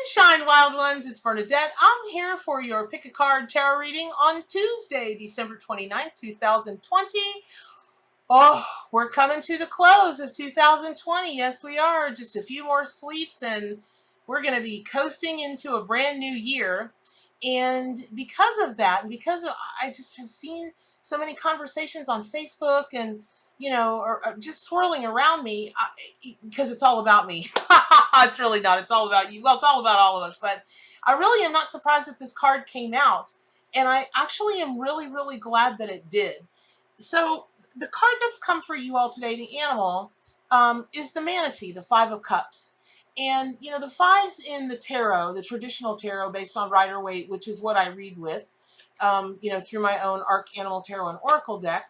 Shine, wild ones, it's Bernadette. I'm here for your pick a card tarot reading on Tuesday, December 29th, 2020. Oh, we're coming to the close of 2020. Yes, we are. Just a few more sleeps and we're going to be coasting into a brand new year. And because of that, and because I just have seen so many conversations on Facebook and, or just swirling around me, because it's all about me. It's really not. It's all about you. Well, it's all about all of us. But I really am not surprised that this card came out. And I actually am really, really glad that it did. So the card that's come for you all today, the animal, is the Manatee, the Five of Cups. And, the fives in the tarot, the traditional tarot based on Rider Waite, which is what I read with, through my own Arc Animal Tarot and Oracle deck,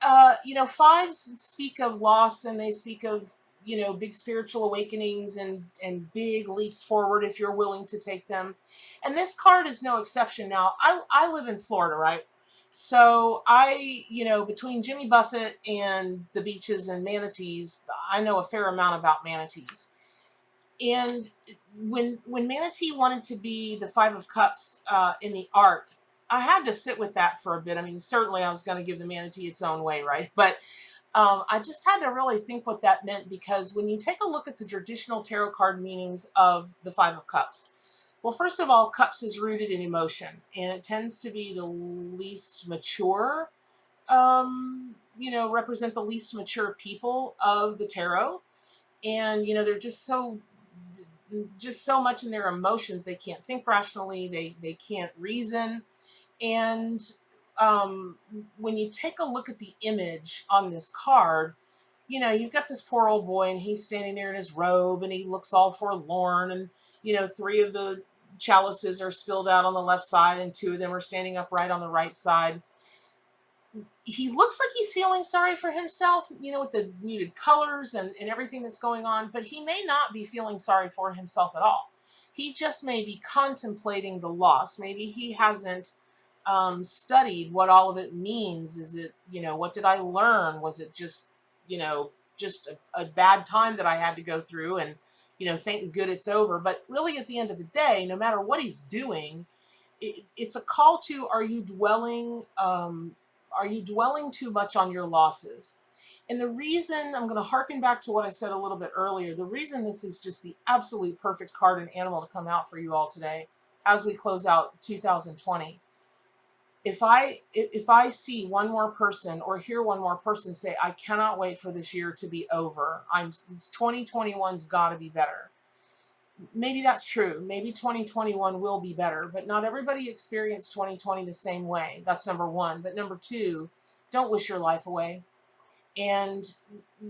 fives speak of loss and they speak of, big spiritual awakenings and big leaps forward if you're willing to take them. And this card is no exception. Now, I live in Florida, right? So between Jimmy Buffett and the beaches and manatees, I know a fair amount about manatees. And when Manatee wanted to be the Five of Cups in the Ark, I had to sit with that for a bit. I mean, certainly I was going to give the Manatee its own way, right? But I just had to really think what that meant, because when you take a look at the traditional tarot card meanings of the Five of Cups, well, first of all, cups is rooted in emotion, and it tends to be the least mature, represent the least mature people of the tarot. And, they're just so much in their emotions. They can't think rationally. They can't reason. And when you take a look at the image on this card, you've got this poor old boy and he's standing there in his robe and he looks all forlorn, and, three of the chalices are spilled out on the left side and two of them are standing upright on the right side. He looks like he's feeling sorry for himself, with the muted colors and everything that's going on, but he may not be feeling sorry for himself at all. He just may be contemplating the loss. Maybe he hasn't studied what all of it means. Is it, what did I learn? Was it just a bad time that I had to go through and, thank good it's over. But really at the end of the day, no matter what he's doing, it's a call to, are you dwelling too much on your losses? And the reason, I'm going to harken back to what I said a little bit earlier, the reason this is just the absolute perfect card and animal to come out for you all today as we close out 2020. If I see one more person or hear one more person say, I cannot wait for this year to be over, 2021's got to be better. Maybe that's true. Maybe 2021 will be better, but not everybody experienced 2020 the same way. That's number one. But number two, don't wish your life away. And,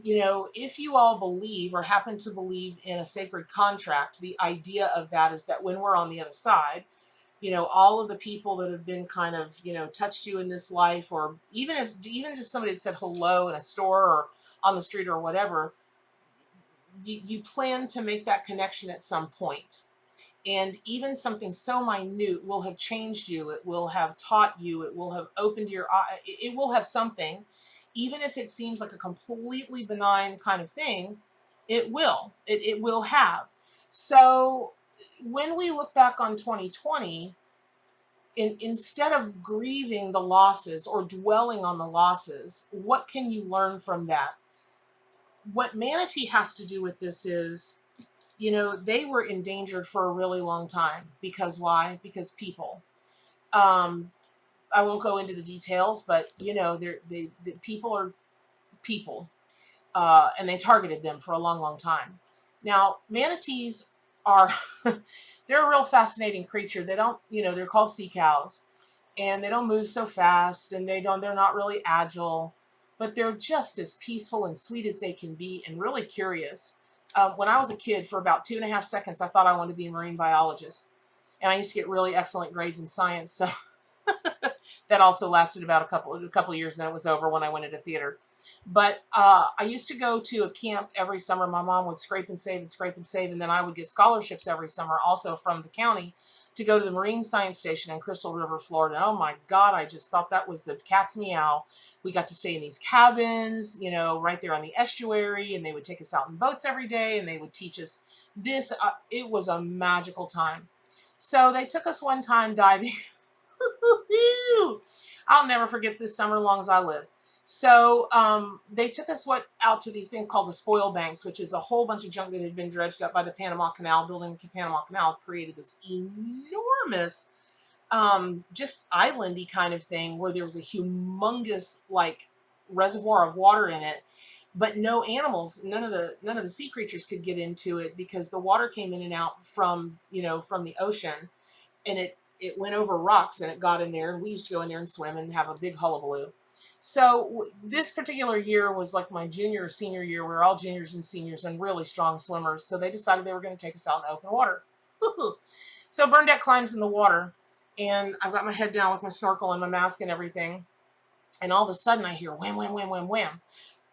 if you all believe or happen to believe in a sacred contract, the idea of that is that when we're on the other side, all of the people that have been kind of, touched you in this life, or even just somebody that said hello in a store or on the street or whatever, you plan to make that connection at some point. And even something so minute will have changed you. It will have taught you. It will have opened your eye. It will have something. Even if it seems like a completely benign kind of thing, it will. It will have. So when we look back on 2020, instead of grieving the losses or dwelling on the losses, what can you learn from that? What Manatee has to do with this is, they were endangered for a really long time. Because why? Because people. I won't go into the details, but, the people are people. And they targeted them for a long, long time. Now, manatees are, they're a real fascinating creature. They don't, they're called sea cows, and they don't move so fast, and they're not really agile, but they're just as peaceful and sweet as they can be, and really curious. When I was a kid, for about 2.5 seconds, I thought I wanted to be a marine biologist, and I used to get really excellent grades in science. So that also lasted about a couple of years, and then it was over when I went into theater. But I used to go to a camp every summer. My mom would scrape and save, and then I would get scholarships every summer also from the county to go to the Marine Science Station in Crystal River, Florida. Oh my God, I just thought that was the cat's meow. We got to stay in these cabins, right there on the estuary, and they would take us out in boats every day, and they would teach us It was a magical time. So they took us one time diving. I'll never forget this summer as long as I live. So they took us out to these things called the spoil banks, which is a whole bunch of junk that had been dredged up by the Panama Canal. Building the Panama Canal created this enormous, just islandy kind of thing where there was a humongous like reservoir of water in it, but no animals, none of the sea creatures could get into it because the water came in and out from the ocean, and it went over rocks and it got in there, and we used to go in there and swim and have a big hullabaloo. So this particular year was like my junior or senior year. We were all juniors and seniors and really strong swimmers. So they decided they were going to take us out in the open water. So Bernadette climbs in the water, and I've got my head down with my snorkel and my mask and everything. And all of a sudden I hear wham, wham, wham, wham, wham.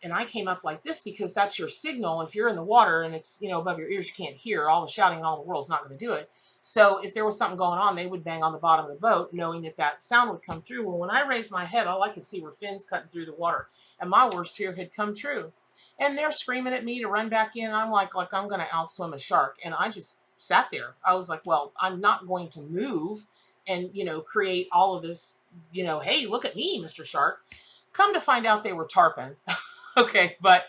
And I came up like this because that's your signal. If you're in the water and it's, above your ears, you can't hear. All the shouting in all the world's not going to do it. So if there was something going on, they would bang on the bottom of the boat, knowing that sound would come through. Well, when I raised my head, all I could see were fins cutting through the water. And my worst fear had come true. And they're screaming at me to run back in. And I'm like I'm going to outswim a shark. And I just sat there. I was like, well, I'm not going to move and, create all of this, hey, look at me, Mr. Shark. Come to find out they were tarpon. Okay, but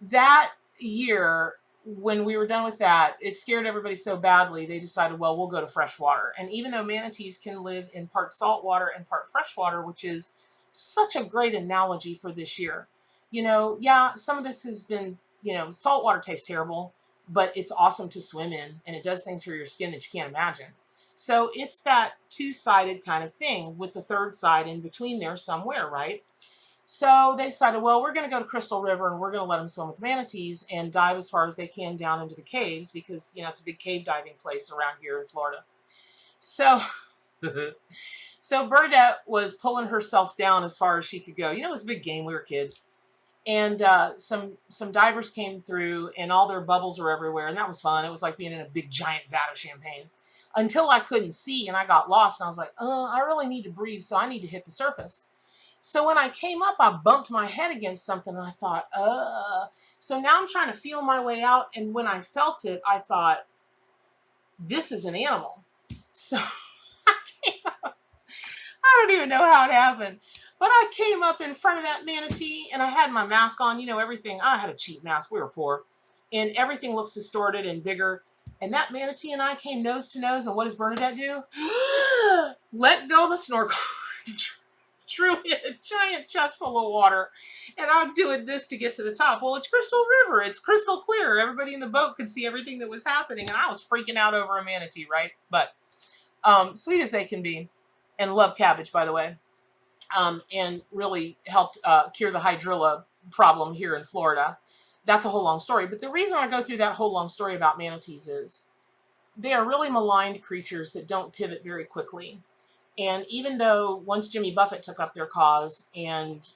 that year, when we were done with that, it scared everybody so badly, they decided, well, we'll go to freshwater. And even though manatees can live in part saltwater and part freshwater, which is such a great analogy for this year. Yeah, some of this has been, saltwater tastes terrible, but it's awesome to swim in, and it does things for your skin that you can't imagine. So it's that two-sided kind of thing with the third side in between there somewhere, right? So they decided, well, we're going to go to Crystal River and we're going to let them swim with the manatees and dive as far as they can down into the caves because, it's a big cave diving place around here in Florida. So, so Bernadette was pulling herself down as far as she could go. It was a big game. We were kids. And some divers came through and all their bubbles were everywhere. And that was fun. It was like being in a big giant vat of champagne until I couldn't see and I got lost. And I was like, I really need to breathe. So I need to hit the surface. So when I came up, I bumped my head against something and I thought, So now I'm trying to feel my way out. And when I felt it, I thought, this is an animal. So I came up. I don't even know how it happened. But I came up in front of that manatee and I had my mask on, everything. I had a cheap mask. We were poor. And everything looks distorted and bigger. And that manatee and I came nose to nose. And what does Bernadette do? Let go of the snorkel. Drew in a giant chest full of water, and I'm doing this to get to the top. Well, it's Crystal River. It's crystal clear. Everybody in the boat could see everything that was happening, and I was freaking out over a manatee, right? But sweet as they can be, and love cabbage, by the way, and really helped cure the hydrilla problem here in Florida. That's a whole long story. But the reason I go through that whole long story about manatees is they are really maligned creatures that don't pivot very quickly. And even though once Jimmy Buffett took up their cause and,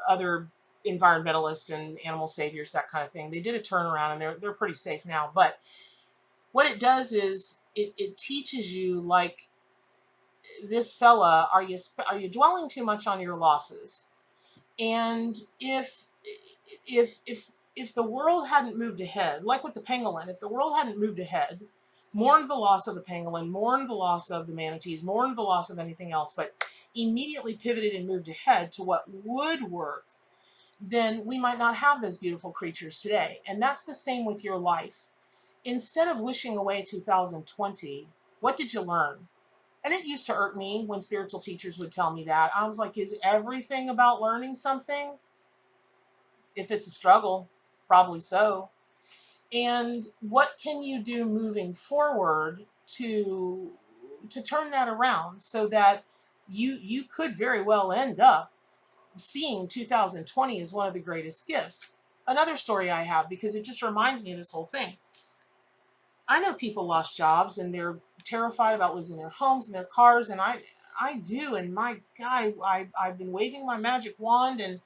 other environmentalists and animal saviors, that kind of thing, they did a turnaround and they're pretty safe now. But what it does is it teaches you, like this fella, are you dwelling too much on your losses? And if the world hadn't moved ahead, like with the pangolin, if the world hadn't moved ahead, mourned the loss of the pangolin, mourned the loss of the manatees, mourned the loss of anything else, but immediately pivoted and moved ahead to what would work, then we might not have those beautiful creatures today. And that's the same with your life. Instead of wishing away 2020, what did you learn? And it used to irk me when spiritual teachers would tell me that. I was like, is everything about learning something? If it's a struggle, probably so. And what can you do moving forward to turn that around so that you could very well end up seeing 2020 as one of the greatest gifts? Another story I have, because it just reminds me of this whole thing. I know people lost jobs and they're terrified about losing their homes and their cars, and I do. And my God, I've been waving my magic wand and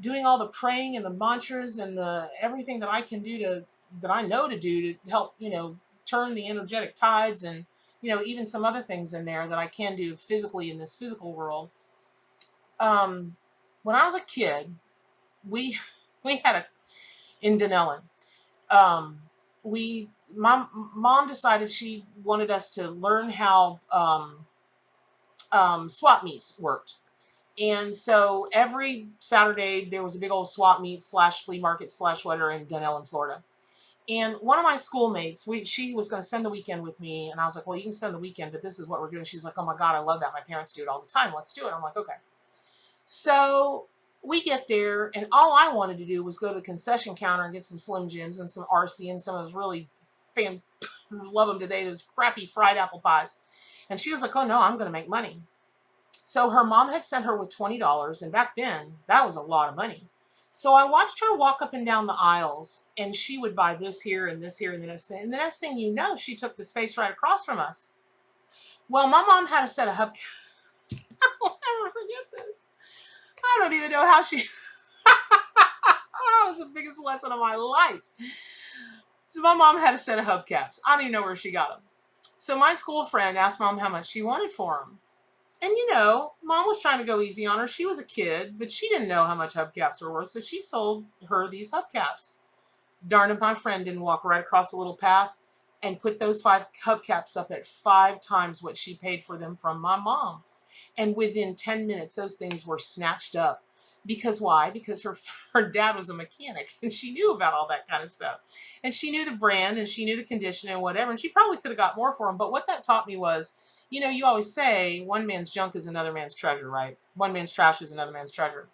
doing all the praying and the mantras and the everything that I can do that I know to do to help, turn the energetic tides and, even some other things in there that I can do physically in this physical world. When I was a kid, we had in Denellen, Um, my mom decided she wanted us to learn how swap meets worked. And so every Saturday there was a big old swap meet slash flea market slash whatever in Dunellen, Florida. And one of my schoolmates, she was going to spend the weekend with me. And I was like, well, you can spend the weekend, but this is what we're doing. She's like, oh my God, I love that. My parents do it all the time. Let's do it. I'm like, okay. So we get there, and all I wanted to do was go to the concession counter and get some Slim Jims and some RC and some of those really love them today, those crappy fried apple pies. And she was like, oh no, I'm going to make money. So her mom had sent her with $20, and back then that was a lot of money. So I watched her walk up and down the aisles, and she would buy this here and this here and the next thing. And the next thing you know, she took the space right across from us. Well, my mom had a set of hubcaps. I'll never forget this. I don't even know how she... That was the biggest lesson of my life. So my mom had a set of hubcaps. I don't even know where she got them. So my school friend asked mom how much she wanted for them. And you know, mom was trying to go easy on her. She was a kid, but she didn't know how much hubcaps were worth, so she sold her these hubcaps. Darn if my friend didn't walk right across the little path and put those 5 hubcaps up at 5 times what she paid for them from my mom. And within 10 minutes, those things were snatched up. Because why? Because her dad was a mechanic, and she knew about all that kind of stuff. And she knew the brand, and she knew the condition and whatever, and she probably could have got more for them. But what that taught me was, you know, you always say one man's junk is another man's treasure, right? One man's trash is another man's treasure.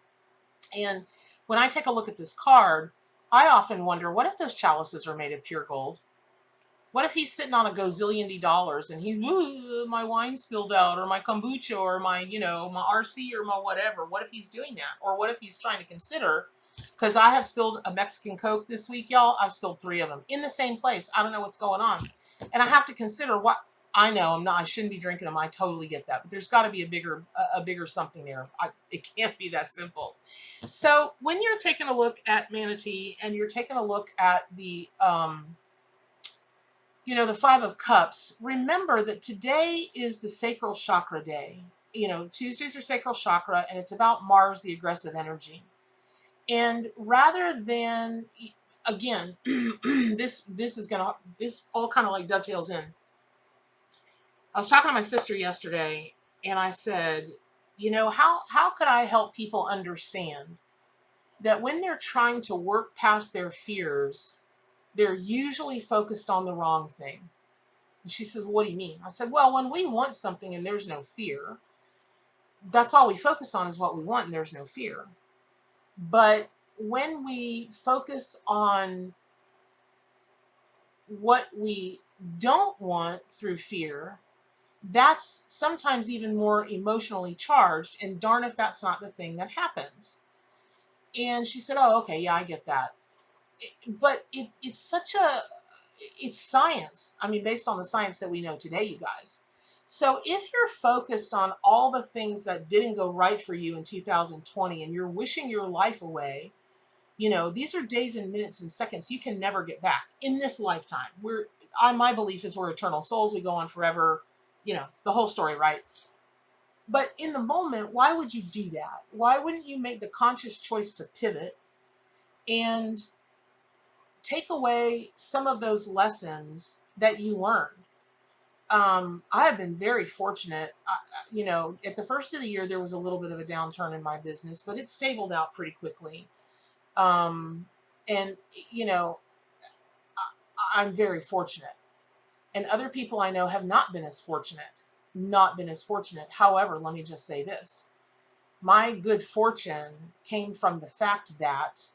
And when I take a look at this card, I often wonder, what if those chalices are made of pure gold? What if he's sitting on a gazillion dollars and my wine spilled out, or my kombucha, or my, you know, my RC, or my whatever? What if he's doing that? Or what if he's trying to consider, because I have spilled a Mexican Coke this week, y'all. I've spilled 3 of them in the same place. I don't know what's going on. And I have to consider what, I know I shouldn't be drinking them. I totally get that. But there's got to be a bigger something there. It can't be that simple. So when you're taking a look at Manatee, and you're taking a look at the, you know, the 5 of Cups, remember that today is the Sacral Chakra day. You know, Tuesdays are Sacral Chakra, and it's about Mars, the aggressive energy. And rather than, again, this all kind of like dovetails in. I was talking to my sister yesterday, and I said, you know, how could I help people understand that when they're trying to work past their fears, they're usually focused on the wrong thing? And she says, what do you mean? I said, well, when we want something and there's no fear, that's all we focus on is what we want, and there's no fear. But when we focus on what we don't want through fear, that's sometimes even more emotionally charged, and darn if that's not the thing that happens. And she said, oh, okay, yeah, I get that. But it's science. I mean, based on the science that we know today, you guys. So if you're focused on all the things that didn't go right for you in 2020, and you're wishing your life away, you know, these are days and minutes and seconds you can never get back in this lifetime. My belief is we're eternal souls. We go on forever, you know, the whole story, right? But in the moment, why would you do that? Why wouldn't you make the conscious choice to pivot and take away some of those lessons that you learned? I have been very fortunate. You know, at the first of the year, there was a little bit of a downturn in my business, but it stabled out pretty quickly. And, you know, I'm very fortunate. And other people I know have not been as fortunate. However, let me just say this. My good fortune came from the fact that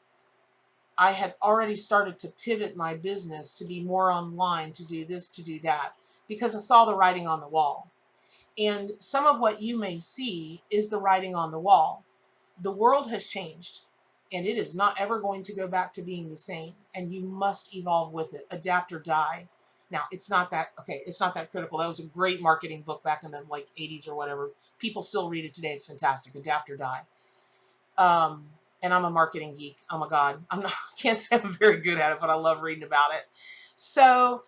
I had already started to pivot my business to be more online, to do this, to do that, because I saw the writing on the wall. And some of what you may see is the writing on the wall. The world has changed, and it is not ever going to go back to being the same. And you must evolve with it. Adapt or die. Now, it's not that critical. That was a great marketing book back in the like 80s or whatever. People still read it today. It's fantastic. Adapt or die. And I'm a marketing geek. Oh my God. Can't say I'm very good at it, but I love reading about it. So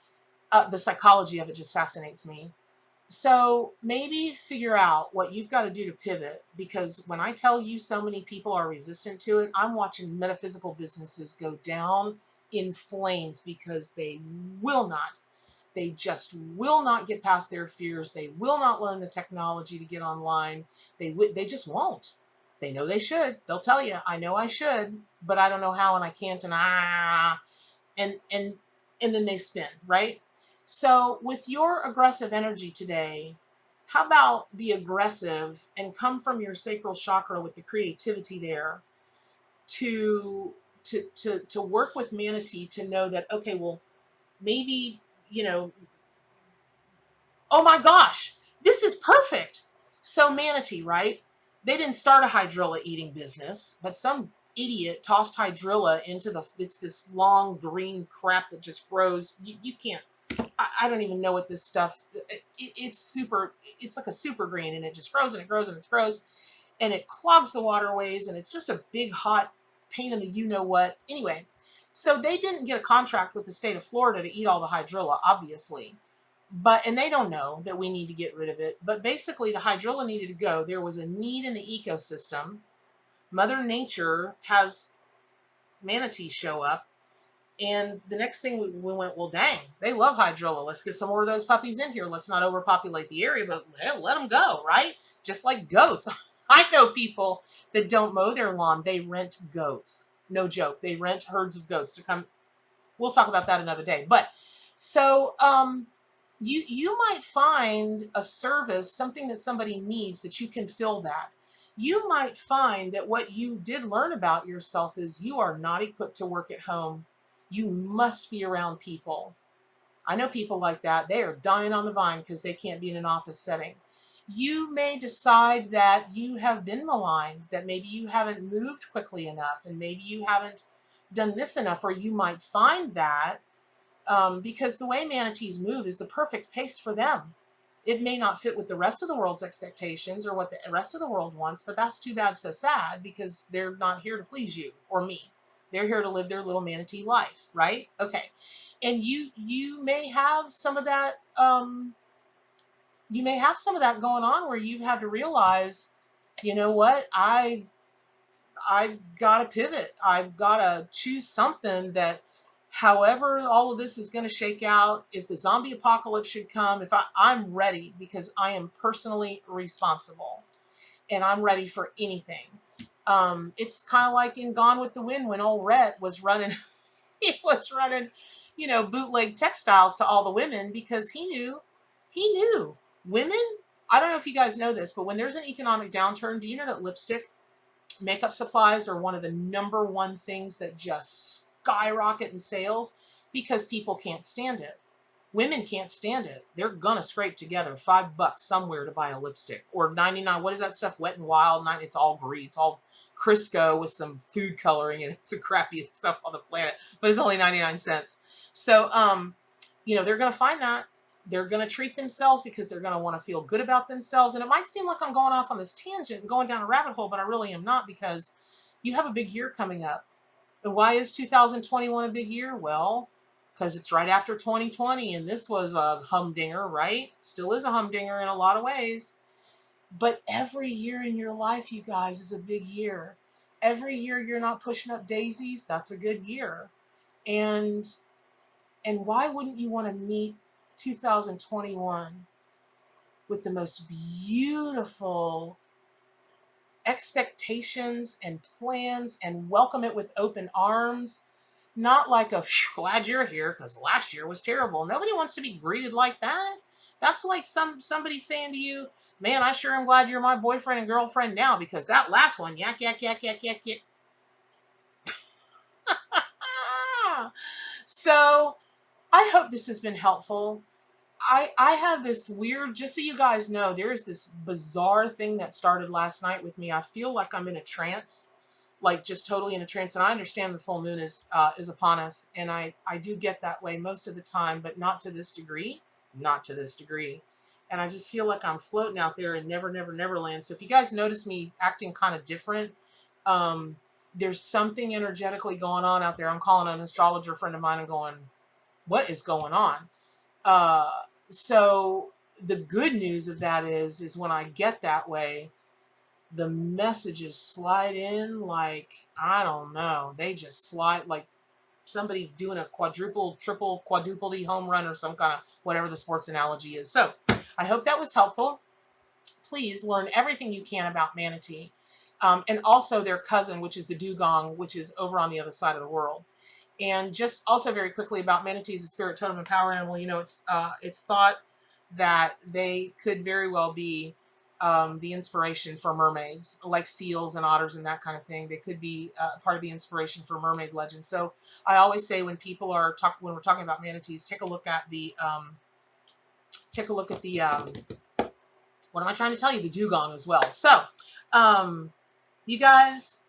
the psychology of it just fascinates me. So maybe figure out what you've got to do to pivot, because when I tell you so many people are resistant to it, I'm watching metaphysical businesses go down in flames because they will not. They just will not get past their fears. They will not learn the technology to get online. They just won't. They know they should. They'll tell you, I know I should, but I don't know how and I can't and then they spin, right? So with your aggressive energy today, how about be aggressive and come from your sacral chakra with the creativity there to work with Manatee to know that, okay, well, maybe, oh my gosh, this is perfect. So Manatee, right? They didn't start a hydrilla eating business, but some idiot tossed hydrilla into it's this long green crap that just grows. You can't, I don't even know what this stuff, it's like a super green, and it just grows and it grows and it grows and it clogs the waterways, and it's just a big hot pain in the you-know-what. Anyway, so they didn't get a contract with the state of Florida to eat all the hydrilla, obviously. And they don't know that we need to get rid of it. But basically, the hydrilla needed to go. There was a need in the ecosystem. Mother Nature has manatees show up. And the next thing we went, well, dang, they love hydrilla. Let's get some more of those puppies in here. Let's not overpopulate the area, but let them go, right? Just like goats. I know people that don't mow their lawn. They rent goats. No joke. They rent herds of goats to come. We'll talk about that another day. But so you might find a service, something that somebody needs, that you can fill that. You might find that what you did learn about yourself is you are not equipped to work at home. You must be around people. I know people like that. They are dying on the vine because they can't be in an office setting. You may decide that you have been maligned, that maybe you haven't moved quickly enough, and maybe you haven't done this enough, or you might find that because the way manatees move is the perfect pace for them. It may not fit with the rest of the world's expectations or what the rest of the world wants, but that's too bad, so sad, because they're not here to please you or me. They're here to live their little manatee life, right? Okay. And you may have some of that going on where you've had to realize, you know what, I've got to pivot. I've got to choose something that, however all of this is going to shake out, if the zombie apocalypse should come, I'm ready, because I am personally responsible and I'm ready for anything. It's kind of like in Gone with the Wind when old Rhett was running, bootleg textiles to all the women, because he knew women. I don't know if you guys know this, but when there's an economic downturn, do you know that lipstick, makeup supplies are one of the number one things that just skyrocket in sales, because people can't stand it. Women can't stand it. They're gonna scrape together $5 somewhere to buy a lipstick, or 99. What is that stuff? Wet and Wild. It's all green. It's all Crisco with some food coloring, and it's the crappiest stuff on the planet. But it's only 99 cents. So, they're gonna find that. They're gonna treat themselves because they're gonna want to feel good about themselves. And it might seem like I'm going off on this tangent and going down a rabbit hole, but I really am not, because you have a big year coming up. And why is 2021 a big year? Well, because it's right after 2020, and this was a humdinger, right? Still is a humdinger in a lot of ways. But every year in your life, you guys, is a big year. Every year you're not pushing up daisies, that's a good year. And why wouldn't you want to meet 2021 with the most beautiful expectations and plans, and welcome it with open arms? Not like glad you're here because last year was terrible. Nobody wants to be greeted like that. That's like somebody saying to you, man, I sure am glad you're my boyfriend and girlfriend now, because that last one, yak, yak, yak, yak, yak, yak. So I hope this has been helpful. I have this weird, just so you guys know, there's this bizarre thing that started last night with me. I feel like I'm in a trance, like just totally in a trance. And I understand the full moon is upon us. And I do get that way most of the time, but not to this degree. Not to this degree. And I just feel like I'm floating out there in never, never, never land. So if you guys notice me acting kind of different, there's something energetically going on out there. I'm calling an astrologer friend of mine and going, what is going on? So the good news of that is when I get that way, the messages slide in like, I don't know, they just slide like somebody doing a quadruple, triple, quadruple home run or some kind of whatever the sports analogy is. So I hope that was helpful. Please learn everything you can about manatee, and also their cousin, which is the dugong, which is over on the other side of the world. And just also very quickly about manatees, a spirit totem and power animal. You know, it's thought that they could very well be the inspiration for mermaids, like seals and otters and that kind of thing. They could be part of the inspiration for mermaid legends. So I always say when people are when we're talking about manatees, take a look at the what am I trying to tell you? The dugong as well. So, you guys,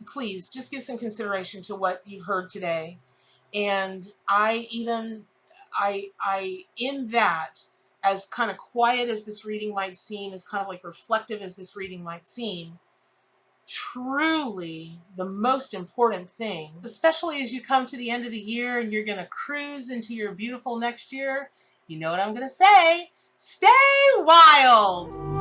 please just give some consideration to what you've heard today. And in that, as kind of quiet as this reading might seem, as kind of like reflective as this reading might seem, truly the most important thing, especially as you come to the end of the year and you're going to cruise into your beautiful next year, you know what I'm going to say? Stay wild!